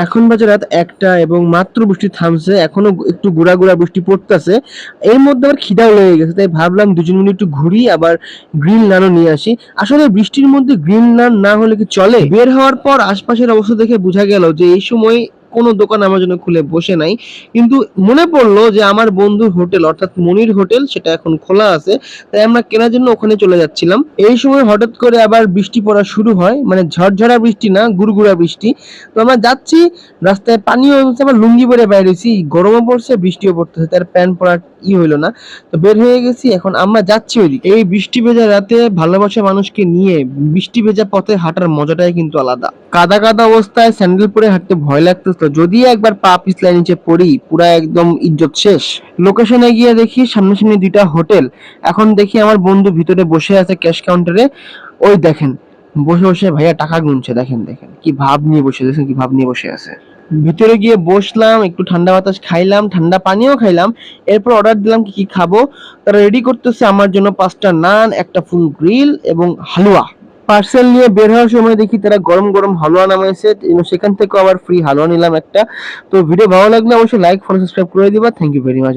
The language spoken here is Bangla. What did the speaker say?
এখন বাজে রাত ১টা এবং মাত্র বৃষ্টি থামছে। এখনো একটু গুড়া, গুড়া বৃষ্টি পড়তাছে। এর মধ্যে আবার খিদাও লেগে গেছে। তাই ভাবলাম ২ জন মিলে একটু ঘুরি, আবার গ্রিল নানও নিয়ে আসি। আসলে বৃষ্টির মধ্যে গ্রিল নান না হলে কি চলে? বের হওয়ার পর আশপাশের অবস্থা দেখে বুঝা গেল যে এই সময় কোনো দোকান আমার জন্য খুলে বসে নাই। কিন্তু মনে পড়ল যে আমার বন্ধুর হোটেল অর্থাৎ মনির হোটেল সেটা এখন খোলা আছে। তাই আমরা কেনার জন্য ওখানে চলে যাচ্ছিলাম। এই সময় হঠাৎ করে আবার বৃষ্টি পড়া শুরু হয়। মানে ঝড়ঝরা বৃষ্টি না, গুড়গুড়া বৃষ্টি। তো আমরা যাচ্ছি, রাস্তায় পানিও হচ্ছে, আবার লুঙ্গি পরে বাইর হইছি। গরমও পড়ছে, বৃষ্টিও পড়তেছে। তার প্যান্ট পরার হইলো না। তো বের হয়ে গেছি। এখন আমরা যাচ্ছি ওইদিকে। এই বৃষ্টি ভেজা রাতে ভালোবাসা মানুষকে নিয়ে বৃষ্টি ভেজা পথে হাঁটার মজাটাই কিন্তু আলাদা। কাদা কাদা অবস্থায় স্যান্ডেল পরে হাঁটতে ভয় লাগতেছিল। যদি একবার পা পিছলায় নিচে পড়ি, পুরা একদম ইজ্জত শেষ। লোকেশনে গিয়ে দেখি সামনাসামনি ২টা হোটেল। এখন দেখি আমার বন্ধু ভিতরে বসে আছে ক্যাশ কাউন্টারে। ওই দেখেন, বসে বসে ভাইয়া টাকা গুনছে। দেখেন দেখেন কি ভাব নিয়ে বসে, দেখেন কি ভাব নিয়ে বসে আছে। ভিতরে গিয়ে বসলাম, একটু ঠান্ডা বাতাস খাইলাম, ঠান্ডা পানিও খাইলাম। এরপর অর্ডার দিলাম কি কি খাবো। তারা রেডি করতেছে আমার জন্য ৫টা নান, একটা ফুল গ্রিল এবং হালুয়া। পার্সেল নিয়ে বের হওয়ার সময় দেখি তারা গরম গরম হালুয়া নামাইছে। সেখান থেকেও আবার ফ্রি হালুয়া নিলাম একটা। তো ভিডিও ভালো লাগলে অবশ্যই লাইক, ফলো, সাবস্ক্রাইব করে দিবা। Thank you very much.